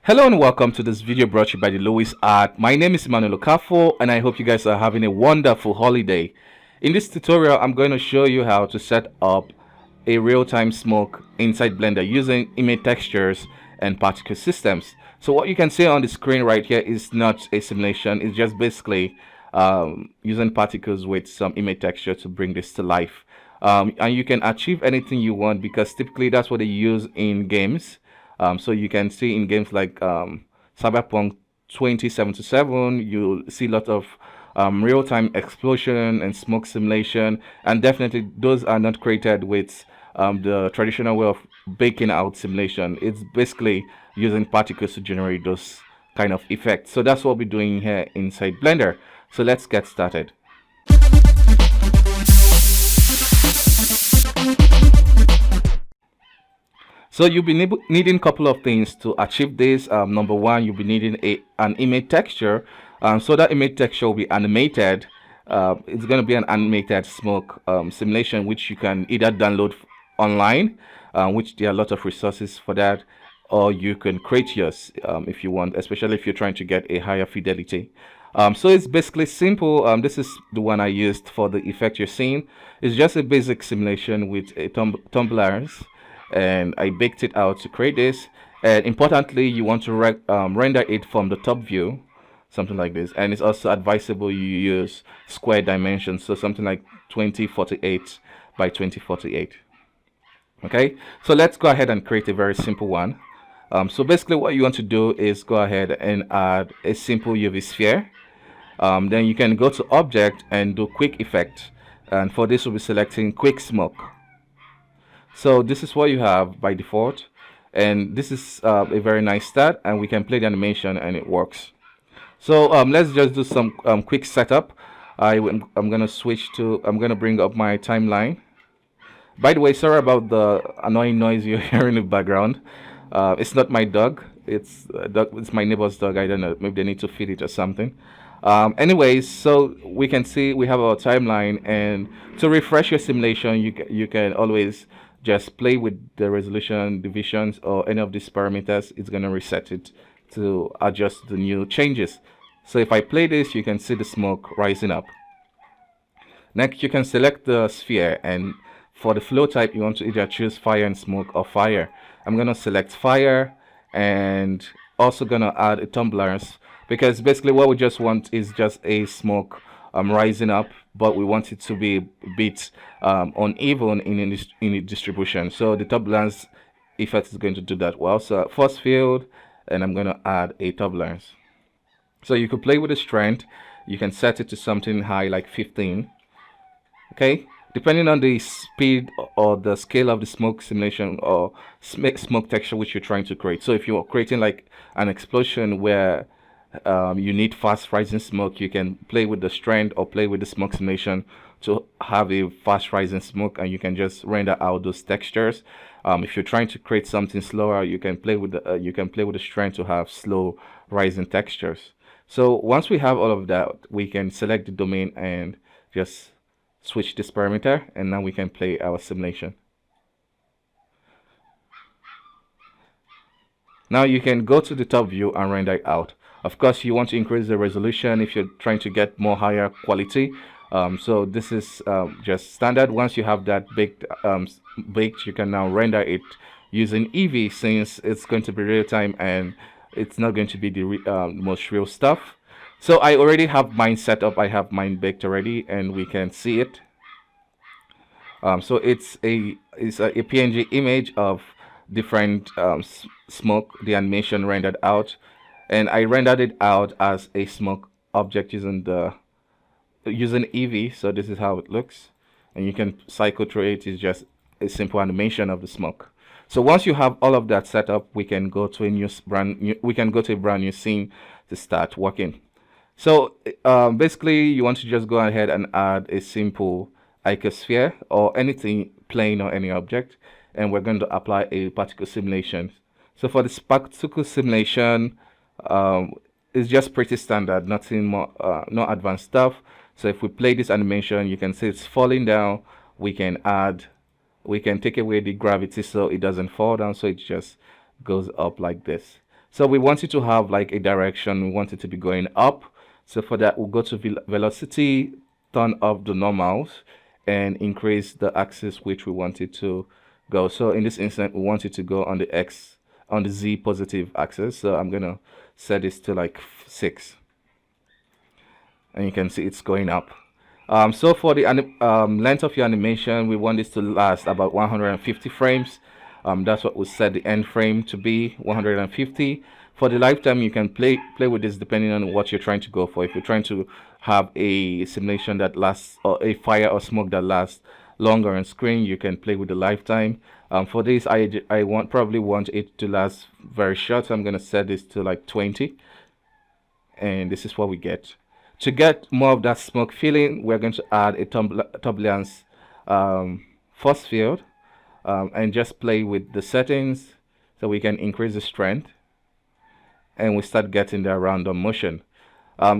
Hello and welcome to this video brought to you by the Lewis Art. My name is Emmanuel Okafo and I hope you guys are having a wonderful holiday. In this tutorial, I'm going to show you how to set up a real-time smoke inside Blender using image textures and particle systems. So what you can see on the screen right here is not a simulation. It's just basically using particles with some image texture to bring this to life. And you can achieve anything you want because typically that's what they use in games. So you can see in games like Cyberpunk 2077, you'll see a lot of real-time explosion and smoke simulation, and definitely those are not created with the traditional way of baking out simulation. It's basically using particles to generate those kind of effects. So that's what we're doing here inside Blender. So let's get started. So you'll be needing a couple of things to achieve this. Number one, you'll be needing an image texture. So that image texture will be animated. It's going to be an animated smoke simulation, which you can either download online, which there are a lot of resources for that, or you can create yours if you want, especially if you're trying to get a higher fidelity. So it's basically simple. This is the one I used for the effect you're seeing. It's just a basic simulation with a tumblers. And I baked it out to create this. And importantly, you want to render it from the top view, something like this. And it's also advisable you use square dimensions, so something like 2048 by 2048. Okay, so let's go ahead and create a very simple one. So basically what you want to do is go ahead and add a simple UV sphere. Then you can go to object and do quick effect, and for this we'll be selecting quick smoke. So this is what you have by default, and this is a very nice start, and we can play the animation and it works. So let's just do some quick setup. I'm gonna bring up my timeline. By the way, sorry about the annoying noise you're hearing in the background. It's not my dog, it's my neighbor's dog. I don't know, maybe they need to feed it or something. Anyways, so we can see we have our timeline, and to refresh your simulation you can always just play with the resolution, divisions, or any of these parameters. It's going to reset it to adjust the new changes. So if I play this, you can see the smoke rising up. Next, you can select the sphere, and for the flow type, you want to either choose fire and smoke or fire. I'm going to select fire, and also going to add a tumblers, because basically what we just want is just a smoke rising up, but we want it to be a bit uneven in the distribution. So the turbulence effect is going to do that well. So force field, and I'm going to add a turbulence. So you could play with the strength. You can set it to something high like 15. Okay, depending on the speed or the scale of the smoke simulation or smoke texture which you're trying to create. So if you're creating like an explosion where you need fast rising smoke, you can play with the strength or play with the smoke simulation to have a fast rising smoke, and you can just render out those textures. If you're trying to create something slower, you can play with the strength to have slow rising textures. So once we have all of that, we can select the domain and just switch this parameter, and now we can play our simulation. Now you can go to the top view and render it out. Of course, you want to increase the resolution if you're trying to get more higher quality. So this is just standard. Once you have that baked, you can now render it using Eevee, since it's going to be real time and it's not going to be the most real stuff. So I already have mine set up. I have mine baked already, and we can see it. So it's a PNG image of different smoke, the animation rendered out. And I rendered it out as a smoke object using Eevee. So this is how it looks, and you can cycle through it. It's just a simple animation of the smoke. So once you have all of that set up, we can go to a brand new scene to start working. So basically, you want to just go ahead and add a simple icosphere or anything plane or any object, and we're going to apply a particle simulation. So for this particle simulation, it's just pretty standard, nothing more, no advanced stuff. So if we play this animation, you can see it's falling down. We can take away the gravity so it doesn't fall down, so it just goes up like this. So we want it to have like a direction. We want it to be going up. So for that, we'll go to velocity, turn off the normals, and increase the axis which we want it to go. So in this instance, we want it to go on the on the Z positive axis. So I'm gonna set this to like 6, and you can see it's going up. So for the length of your animation, we want this to last about 150 frames. That's what we set the end frame to be, 150. For the lifetime, you can play with this depending on what you're trying to go for. If you're trying to have a simulation that lasts, or a fire or smoke that lasts longer on screen, you can play with the lifetime. For this, I probably want it to last very short, so I'm gonna set this to like 20, and this is what we get. To get more of that smoke feeling, we're going to add a turbulence force field, and just play with the settings so we can increase the strength, and we start getting the random motion.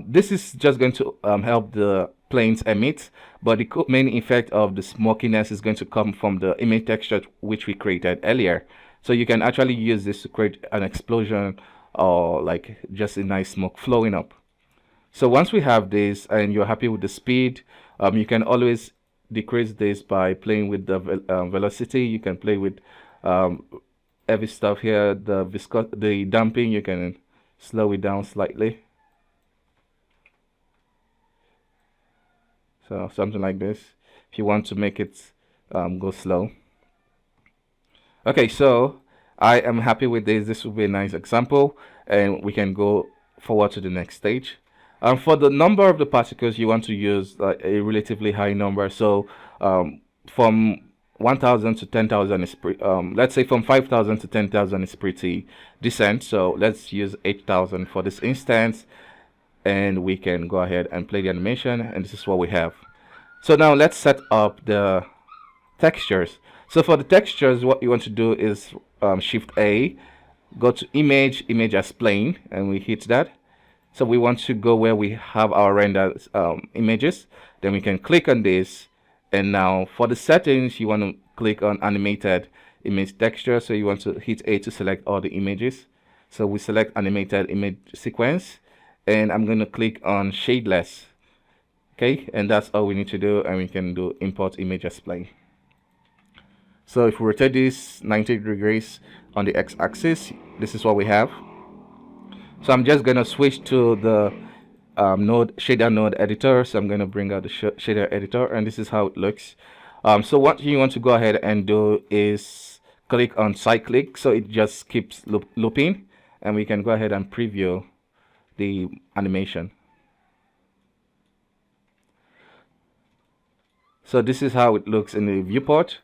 This is just going to help the planes emit, but the main effect of the smokiness is going to come from the image texture which we created earlier. So you can actually use this to create an explosion, or like just a nice smoke flowing up. So once we have this and you're happy with the speed, you can always decrease this by playing with the velocity. You can play with heavy stuff here, the damping. You can slow it down slightly. So something like this, if you want to make it go slow. Okay, so I am happy with this. This will be a nice example, and we can go forward to the next stage. For the number of the particles, you want to use a relatively high number. So from 1,000 to 10,000 is let's say from 5,000 to 10,000 is pretty decent. So let's use 8,000 for this instance, and we can go ahead and play the animation, and this is what we have. So now let's set up the textures. So for the textures, what you want to do is Shift A, go to image as plane, and we hit that. So we want to go where we have our render images. Then we can click on this, and now for the settings, you want to click on animated image texture. So you want to hit A to select all the images. So we select animated image sequence, and I'm going to click on shadeless. Okay, and that's all we need to do, and we can do import image as plane. So if we rotate this 90 degrees on the x-axis, this is what we have. So I'm just going to switch to the shader node editor. So I'm going to bring out the shader editor, and this is how it looks. So what you want to go ahead and do is click on cyclic, so it just keeps looping, and we can go ahead and preview the animation. So this is how it looks in the viewport,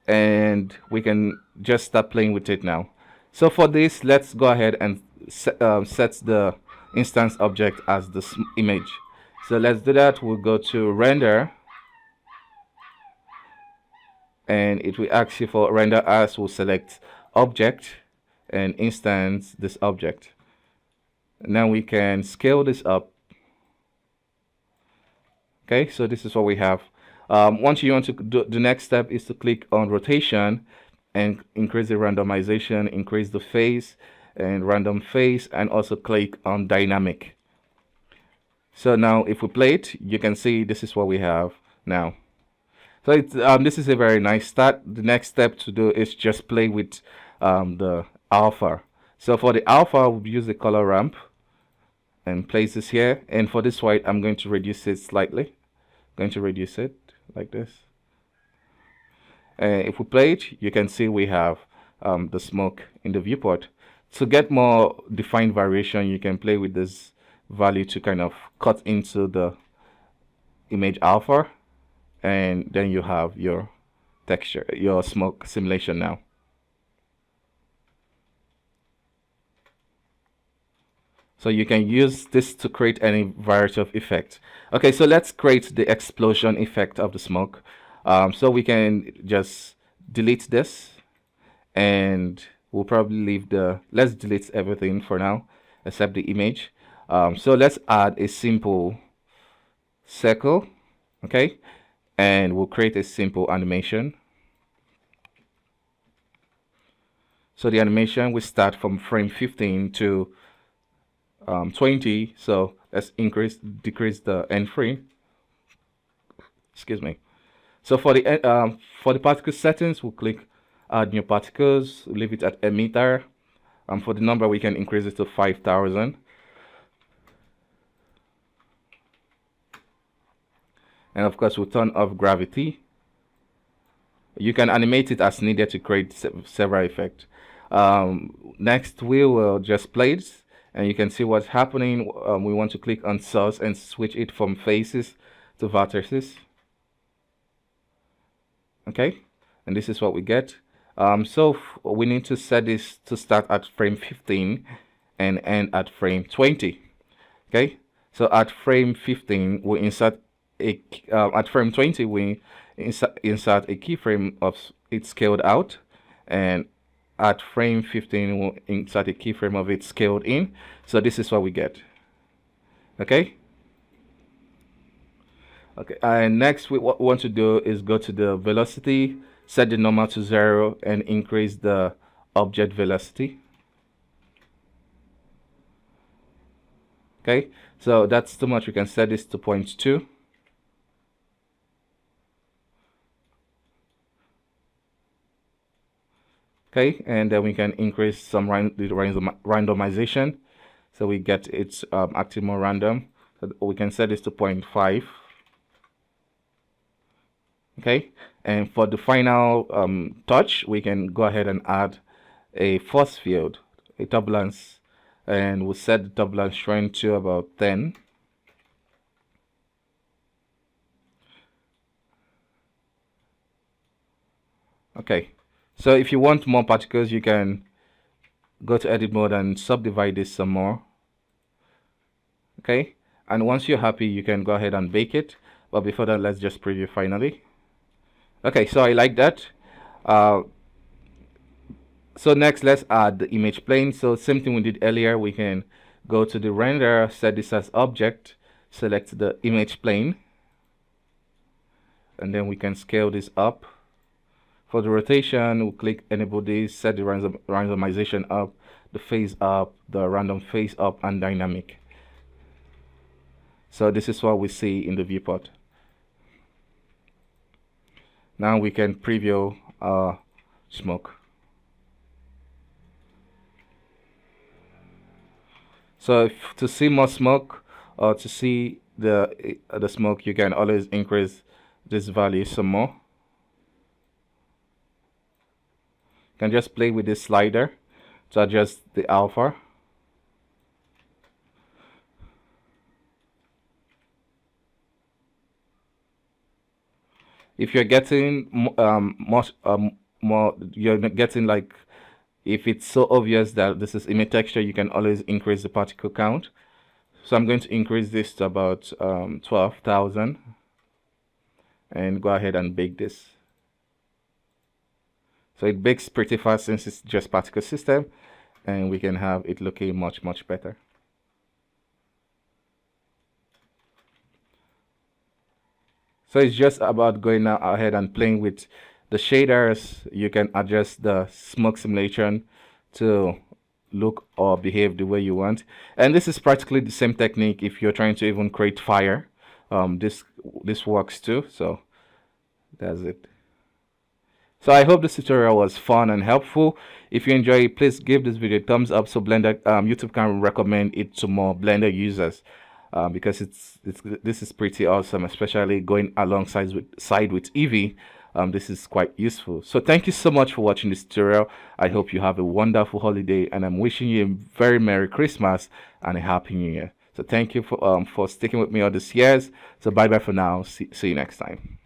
and we can just start playing with it now. So for this, let's go ahead and set the instance object as the image. So let's do that. We'll go to render, and it will ask you for render as. We'll select object and instance this object. Now we can scale this up. Okay, so this is what we have. Once you want to do, the next step is to click on rotation and increase the randomization, increase the phase and random phase, and also click on dynamic. So now if we play it, you can see this is what we have now. So it's, this is a very nice start. The next step to do is just play with the alpha. So for the alpha, we'll use the color ramp and place this here. And for this white, I'm going to reduce it slightly. Going to reduce it like this. If we play it, you can see we have the smoke in the viewport. To get more defined variation, you can play with this value to kind of cut into the image alpha, and then you have your texture, your smoke simulation now. So you can use this to create any variety of effect. Okay, so let's create the explosion effect of the smoke. So we can just delete this, and we'll probably leave let's delete everything for now except the image. So let's add a simple circle, okay, and we'll create a simple animation. So the animation will start from frame 15 to 20. So let's decrease the end frame. Excuse me. So for the particle settings, we'll click add new particles, leave it at emitter. For the number, we can increase it to 5,000. And of course, we'll turn off gravity. You can animate it as needed to create several effects. Next, we will just play it, and you can see what's happening. We want to click on source and switch it from faces to vertices. Okay, and this is what we get. So we need to set this to start at frame 15 and end at frame 20. Okay, so at frame 15 we insert a at frame 20 we insert a keyframe of it scaled out, and at frame 15 we'll insert a keyframe of it scaled in. So this is what we get. Okay. Okay, and next what we want to do is go to the velocity, set the normal to 0, and increase the object velocity. Okay, so that's too much. We can set this to 0.2. Okay, and then we can increase some randomization, so we get it acting more random. So we can set this to 0.5. Okay, and for the final touch, we can go ahead and add a force field, a turbulence, and we'll set the turbulence strength to about 10. Okay, so if you want more particles, you can go to edit mode and subdivide this some more. Okay, and once you're happy, you can go ahead and bake it. But before that, let's just preview finally. Okay, so I like that. So next, let's add the image plane. So same thing we did earlier, we can go to the render, set this as object, select the image plane, and then we can scale this up. For the rotation, we'll click enable this, set the randomization up, the phase up, the random phase up, and dynamic. So this is what we see in the viewport. Now we can preview smoke. So to see more smoke or to see the smoke, you can always increase this value some more. You can just play with this slider to adjust the alpha. If you're getting more, you're getting like, if it's so obvious that this is image texture, you can always increase the particle count. So I'm going to increase this to about 12,000 and go ahead and bake this. So it bakes pretty fast since it's just particle system, and we can have it looking much better. So it's just about going ahead and playing with the shaders. You can adjust the smoke simulation to look or behave the way you want. And this is practically the same technique if you're trying to even create fire. This works too. So that's it. So I hope this tutorial was fun and helpful. If you enjoy it, please give this video a thumbs up so Blender YouTube can recommend it to more Blender users. Because this is pretty awesome, especially going alongside with Eevee. This is quite useful. So thank you so much for watching this tutorial. I hope you have a wonderful holiday, and I'm wishing you a very Merry Christmas and a Happy New Year. So thank you for sticking with me all these years. So bye bye for now. See you next time.